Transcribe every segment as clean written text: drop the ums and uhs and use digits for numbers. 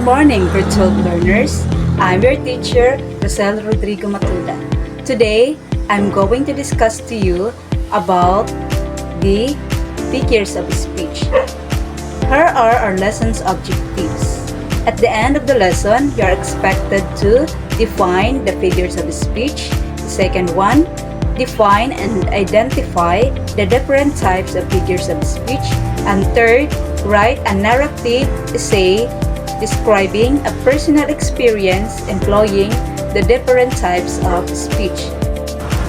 morning, grade 12 learners. I'm your teacher, Krisel Matudan. Today, I'm going to discuss to you about the figures of speech. Here are our lesson's objectives. At the end of the lesson, you are expected to define the figures of speech. The second one, define and identify the different types of figures of speech. And third, write a narrative essay describing a personal experience employing the different types of speech.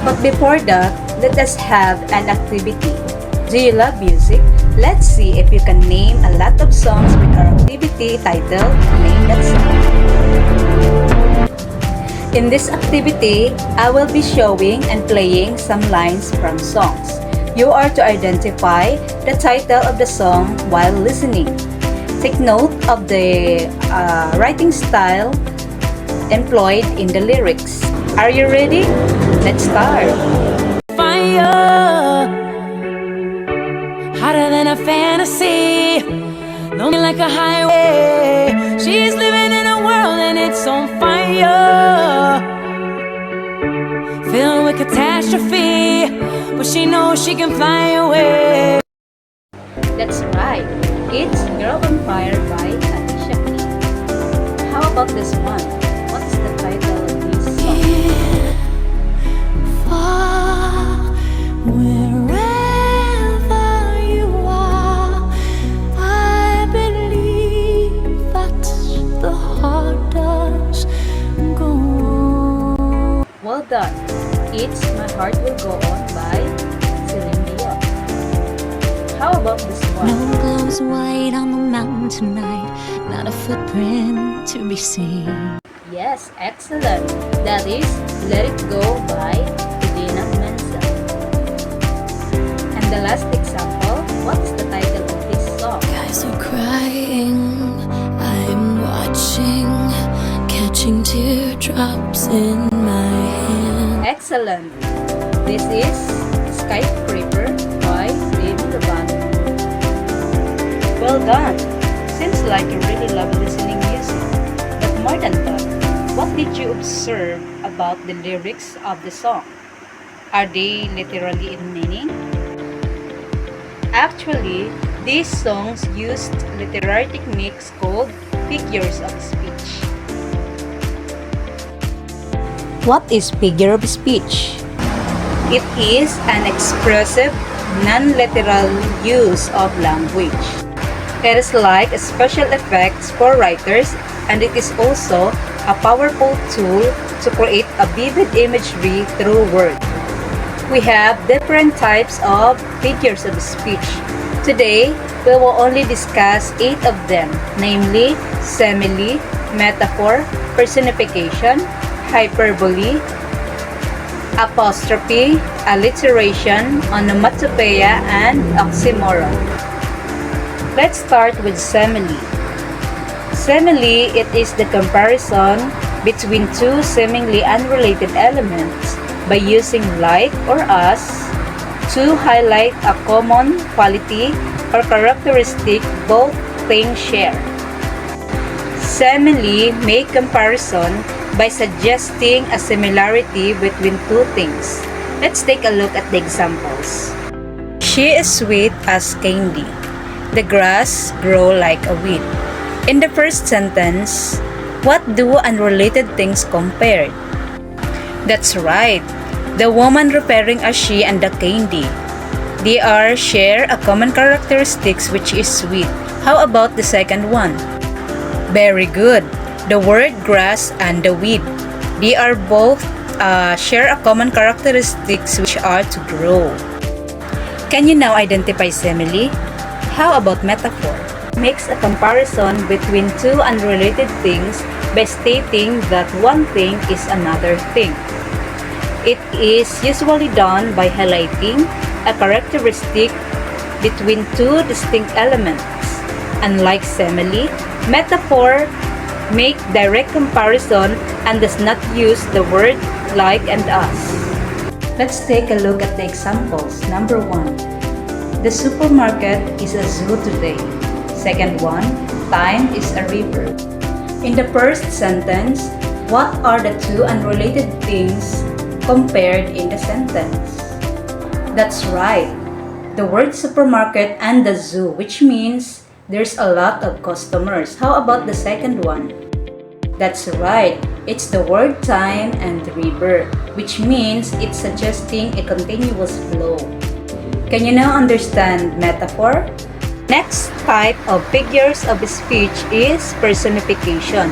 But before that, let us have an activity. Do you love music? Let's see if you can name a lot of songs with our activity titled Name That Song. In this activity, I will be showing and playing some lines from songs. You are to identify the title of the song while listening. Take note of the writing style employed in the lyrics. Are you ready? Let's start. Fire, hotter than a fantasy, lonely like a highway. She's living in a world and it's on fire, filled with catastrophe, but she knows she can fly away. That's right. It's Girl on Fire by Alicia Keys. How about this one? What's the title of this song? Far, wherever you are, I believe that the heart does go on. Well done. It's My Heart Will Go On by Celine Dion. How about this one? No glows white on the mountain tonight, not a footprint to be seen. Yes, excellent. That is Let It Go by Idina Mensa. And the last example, what is the title of this song? Guys are crying, I'm watching, catching teardrops in my hand. Excellent. This is Skyscraper by Demi Lovato. Well done. Seems like you really love listening music. But more than that, what did you observe about the lyrics of the song? Are they literally in meaning? Actually, these songs used literary techniques called figures of speech. What is figure of speech? It is an expressive, non-literal use of language. It is like a special effects for writers, and it is also a powerful tool to create a vivid imagery through words. We have different types of figures of speech. Today, we will only discuss 8 of them, namely simile, metaphor, personification, hyperbole, apostrophe, alliteration, onomatopoeia, and oxymoron. Let's start with simile. Simile, it is the comparison between two seemingly unrelated elements by using like or as to highlight a common quality or characteristic both things share. Simile make comparison by suggesting a similarity between two things. Let's take a look at the examples. She is sweet as candy. The grass grow like a weed. In the first sentence, what do unrelated things compared? That's right. The woman referring as she and the candy. They are share a common characteristics which is sweet. How about the second one? Very good. The word grass and the weed. They are both share a common characteristics which are to grow. Can you now identify simile? How about metaphor? Makes a comparison between two unrelated things by stating that one thing is another thing. It is usually done by highlighting a characteristic between two distinct elements. Unlike simile, metaphor make direct comparison and does not use the word like and as. Let's take a look at the examples. Number 1. The supermarket is a zoo today. Second one, time is a river. In the first sentence, what are the two unrelated things compared in the sentence? That's right, the word supermarket and the zoo, which means there's a lot of customers. How about the second one? That's right, it's the word time and the river, which means it's suggesting a continuous flow. Can you now understand metaphor? Next type of figures of speech is personification.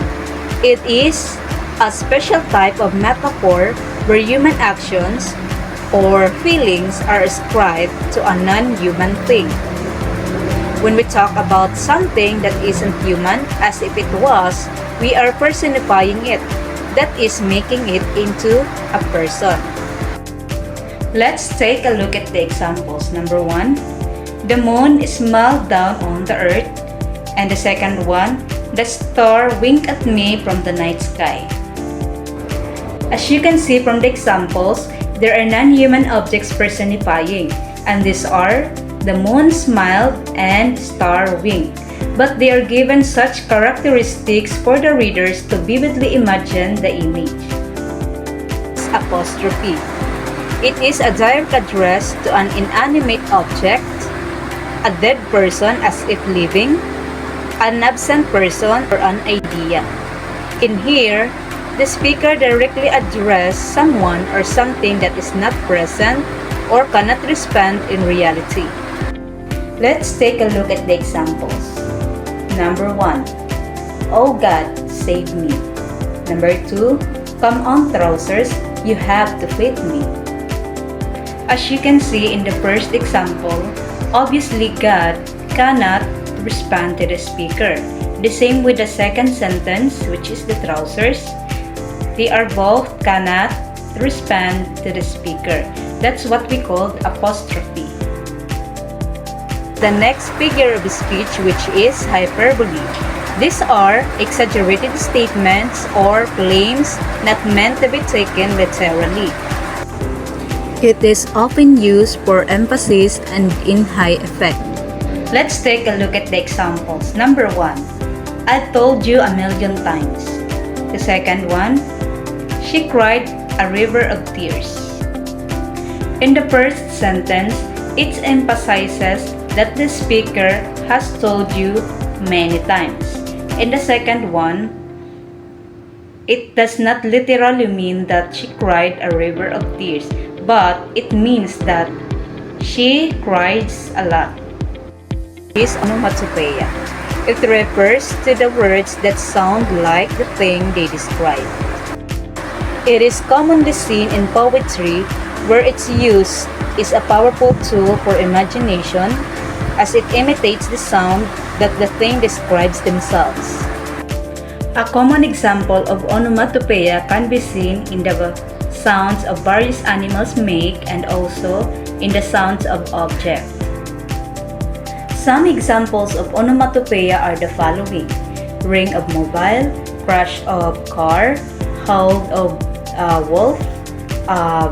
It is a special type of metaphor where human actions or feelings are ascribed to a non-human thing. When we talk about something that isn't human as if it was, we are personifying it. That is making it into a person. Let's take a look at the examples. Number 1, the moon smiled down on the earth. And the second one, the star winked at me from the night sky. As you can see from the examples, there are non-human objects personifying, and these are the moon smiled and star winked. But they are given such characteristics for the readers to vividly imagine the image. Apostrophe. It is a direct address to an inanimate object, a dead person as if living, an absent person, or an idea. In here, the speaker directly addresses someone or something that is not present or cannot respond in reality. Let's take a look at the examples. Number 1, oh God, save me. Number 2, come on trousers, you have to fit me. As you can see in the first example, obviously God cannot respond to the speaker. The same with the second sentence, which is the trousers. They are both cannot respond to the speaker. That's what we call apostrophe. The next figure of speech, which is hyperbole. These are exaggerated statements or claims not meant to be taken literally. It is often used for emphasis and in high effect. Let's take a look at the examples. Number 1, I told you a million times. The second one, she cried a river of tears. In the first sentence, it emphasizes that the speaker has told you many times. In the second one, it does not literally mean that she cried a river of tears, but it means that she cries a lot. This is onomatopoeia. It refers to the words that sound like the thing they describe. It is commonly seen in poetry where its use is a powerful tool for imagination as it imitates the sound that the thing describes themselves. A common example of onomatopoeia can be seen in the sounds of various animals make and also in the sounds of objects. Some examples of onomatopoeia are the following: ring of mobile, crash of car, howl of wolf,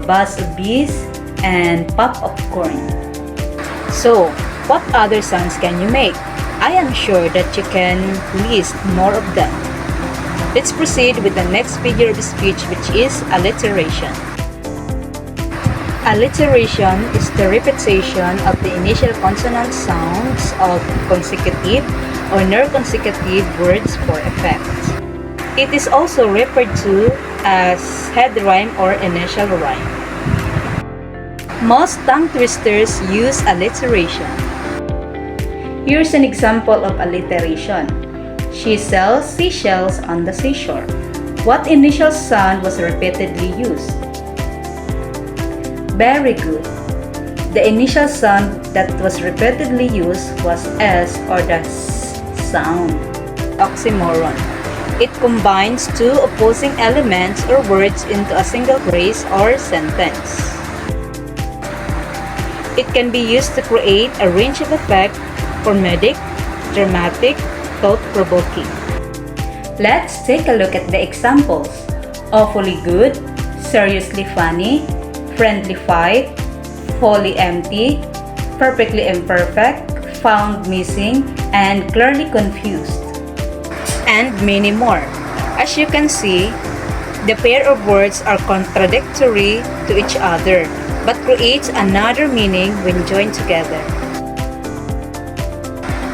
buzz of bees, and pop of corn. So, what other sounds can you make? I am sure that you can list more of them. Let's proceed with the next figure of speech, which is alliteration. Alliteration is the repetition of the initial consonant sounds of consecutive or near-consecutive words for effect. It is also referred to as head rhyme or initial rhyme. Most tongue twisters use alliteration. Here's an example of alliteration. She sells seashells on the seashore. What initial sound was repeatedly used? Very good. The initial sound that was repeatedly used was S or the S sound. Oxymoron. It combines two opposing elements or words into a single phrase or sentence. It can be used to create a range of effects: comedic, dramatic, thought-provoking. Let's take a look at the examples. Awfully good, seriously funny, friendly fight, wholly empty, perfectly imperfect, found missing, and clearly confused. and many more. As you can see, the pair of words are contradictory to each other, but creates another meaning when joined together.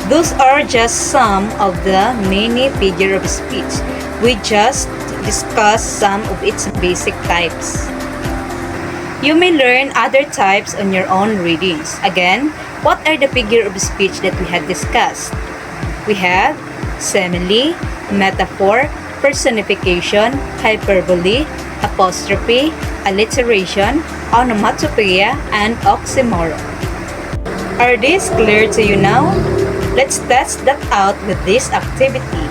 Those are just some of the many figures of speech. We just discussed some of its basic types. You may learn other types on your own readings. Again, what are the figures of speech that we had discussed? We have simile, metaphor, personification, hyperbole, apostrophe, alliteration, onomatopoeia, and oxymoron. Are these clear to you now? Let's test that out with this activity.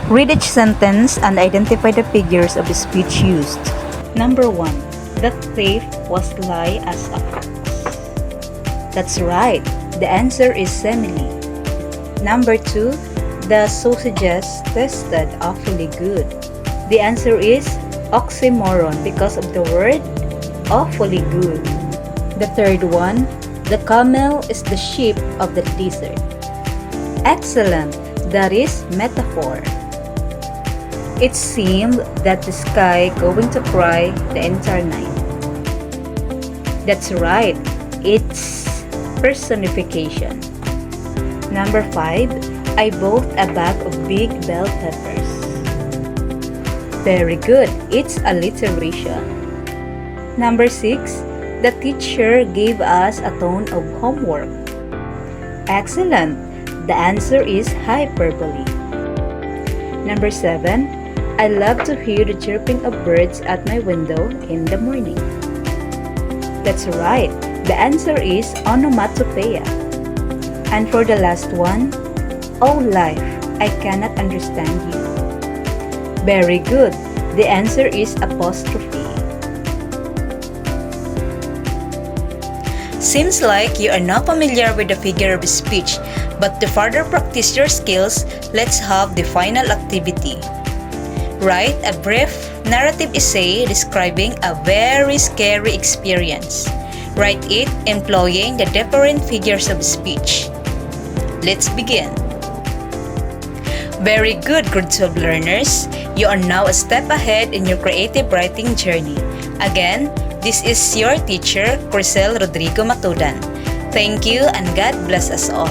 Read each sentence and identify the figures of speech used. Number 1. The thief was lie as a fox. That's right. The answer is simile. Number 2. The sausages tasted awfully good. The answer is oxymoron because of the word awfully good. The third one. The camel is the sheep of the desert. Excellent. That is metaphor. It seemed that the sky going to cry the entire night. That's right. It's personification. Number 5. I bought a bag of big bell peppers. Very good. It's alliteration. Number 6. The teacher gave us a ton of homework. Excellent. The answer is hyperbole. Number 7. I love to hear the chirping of birds at my window in the morning. That's right. The answer is onomatopoeia. And for the last one, oh life, I cannot understand you. Very good. The answer is apostrophe. Seems like you are now familiar with the figure of speech, but to further practice your skills, let's have the final activity. Write a brief narrative essay describing a very scary experience. Write it employing the different figures of speech. Let's begin. Very good, grade 12 learners. You are now a step ahead in your creative writing journey. Again, this is your teacher, Krisel Rodrigo Matudan. Thank you and God bless us all.